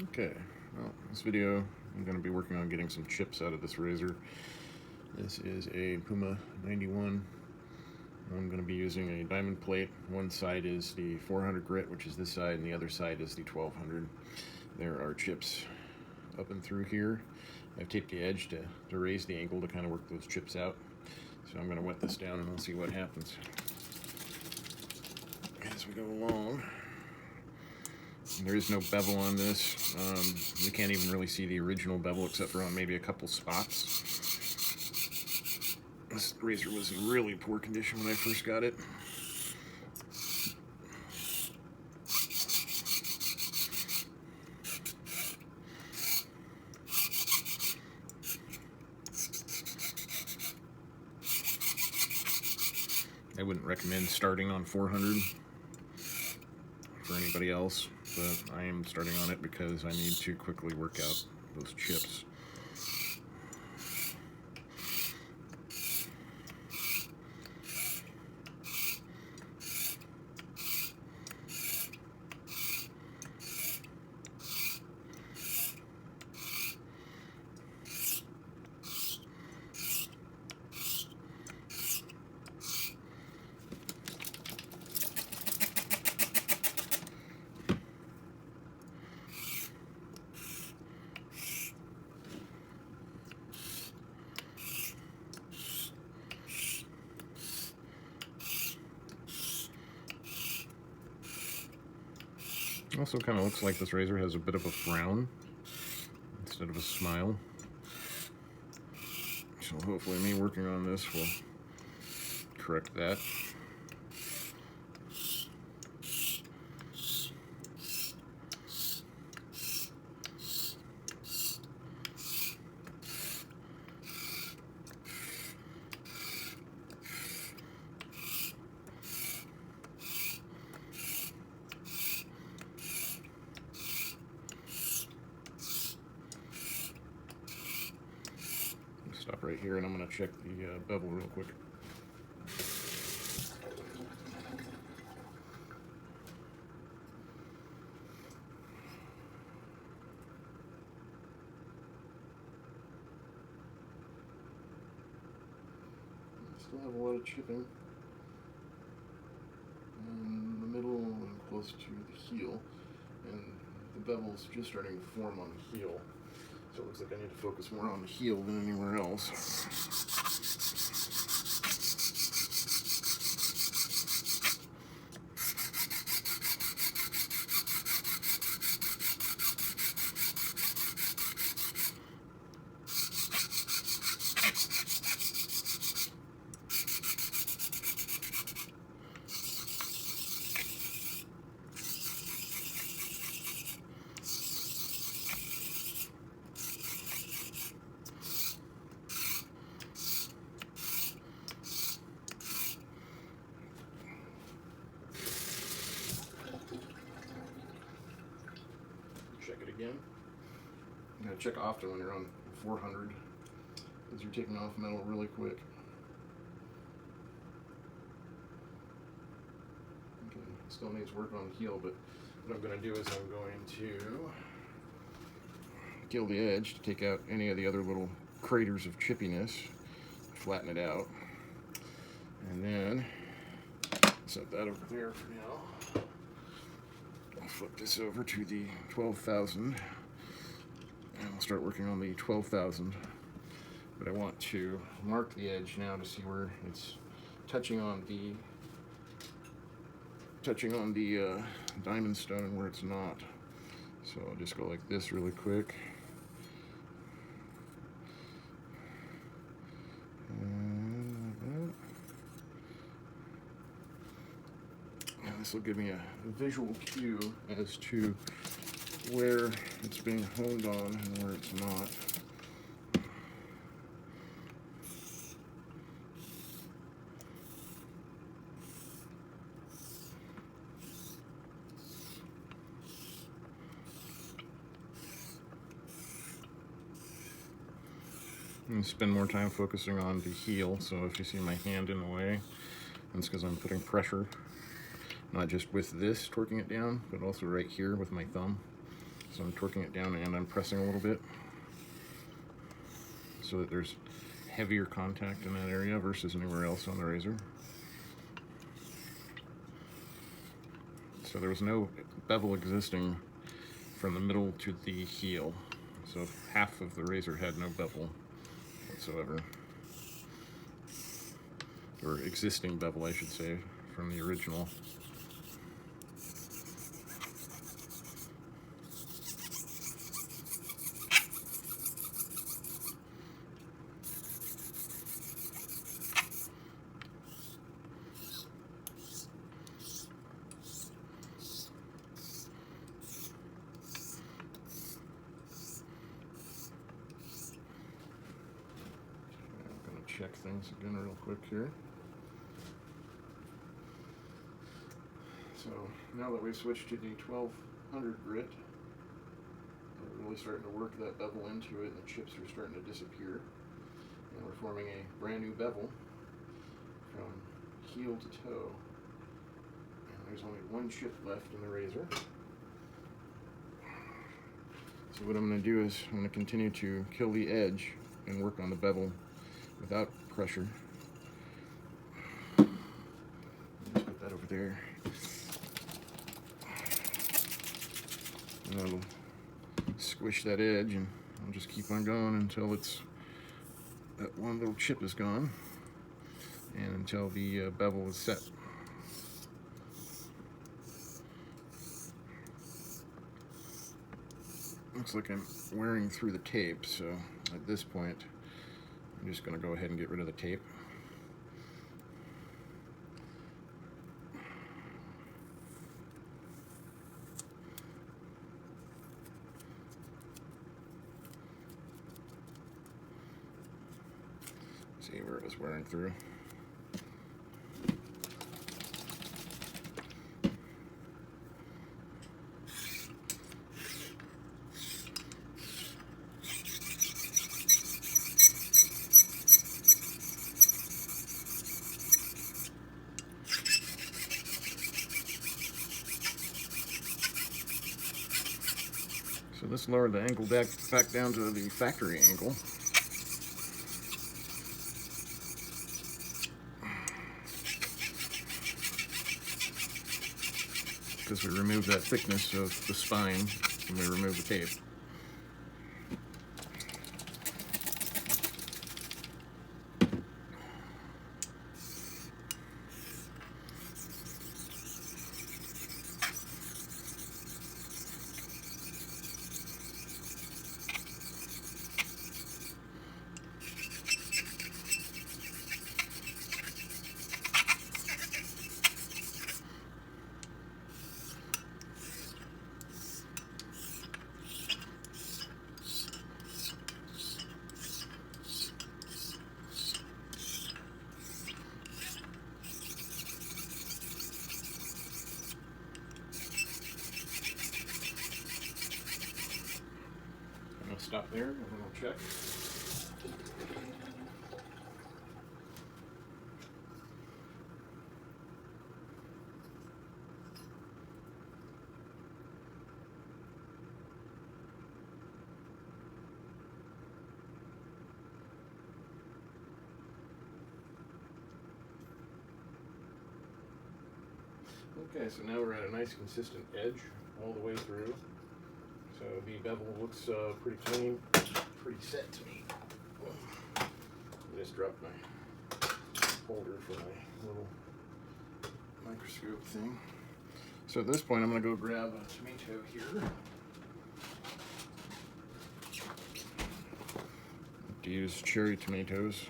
Okay, well, this video I'm going to be working on getting some chips out of this razor. This is a Puma 91. I'm going to be using a diamond plate. One side is the 400 grit, which is this side, and the other side is the 1200. There are chips up and through here. I've taped the edge to raise the angle to kind of work those chips out. So I'm going to wet this down and we'll see what happens as we go along. There is no bevel on this. You can't even really see the original bevel except for on maybe a couple spots. This razor was in really poor condition when I first got it. I wouldn't recommend starting on 400 for anybody else, but I am starting on it because I need to quickly work out those chips. Also kind of looks like this razor has a bit of a frown instead of a smile. So hopefully me working on this will correct that. Stop right here and I'm going to check the bevel real quick. Still have a lot of chipping in the middle and close to the heel, and the bevel's just starting to form on the heel. So it looks like I need to focus more on the heel than anywhere else. Check it again. You gotta check often when you're on 400 because you're taking off metal really quick. Okay, still needs work on the heel, but what I'm going to do is I'm going to gill the edge to take out any of the other little craters of chippiness, flatten it out, and then set that over there for now. I'll flip this over to the 12,000 and we'll start working on the 12,000. But I want to mark the edge now to see where it's touching on the diamond stone and where it's not. So I'll just go like this really quick. And this will give me a visual cue as to where it's being honed on and where it's not. I'm going to spend more time focusing on the heel, so if you see my hand in the way, that's because I'm putting pressure, not just with this, torquing it down, but also right here with my thumb. So I'm torquing it down and I'm pressing a little bit so that there's heavier contact in that area versus anywhere else on the razor. So there was no bevel existing from the middle to the heel. So half of the razor had no bevel whatsoever. Or existing bevel, I should say, from the original. Check things again real quick here. So now that we've switched to the 1200 grit, we're really starting to work that bevel into it, and the chips are starting to disappear. And we're forming a brand new bevel from heel to toe. And there's only one chip left in the razor. So what I'm going to do is I'm going to continue to kill the edge and work on the bevel without pressure. Just put that over there. And I'll squish that edge, and I'll just keep on going until that one little chip is gone, and until the bevel is set. Looks like I'm wearing through the tape, so at this point I'm just going to go ahead and get rid of the tape. See where it was wearing through. So this lowered the angle back down to the factory angle. Because we removed that thickness of the spine when we removed the tape. Stop there and then we'll check. Okay, so now we're at a nice consistent edge all the way through. So the bevel looks pretty clean, pretty set to me. I just dropped my holder for my little microscope thing. So at this point I'm going to go grab a tomato here. To use cherry tomatoes.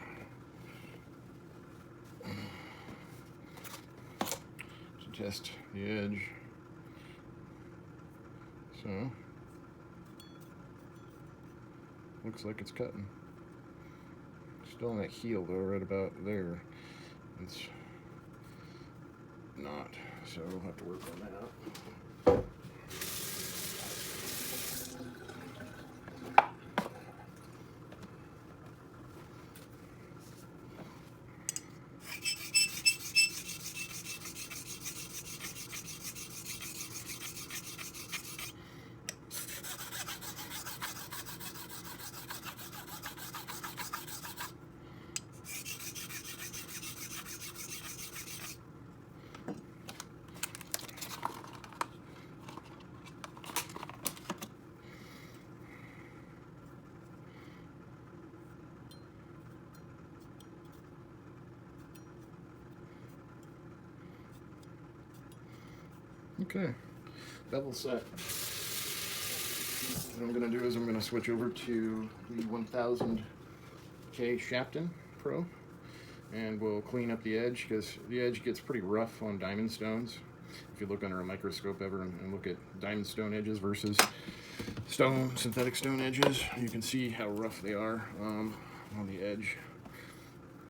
To test the edge. So looks like it's cutting. Still in that heel though, right about there. It's not, so we'll have to work on that. Okay, bevel set. What I'm going to do is I'm going to switch over to the 1000K Shafton Pro, and we'll clean up the edge, because the edge gets pretty rough on diamond stones. If you look under a microscope ever and look at diamond stone edges versus synthetic stone edges, you can see how rough they are on the edge.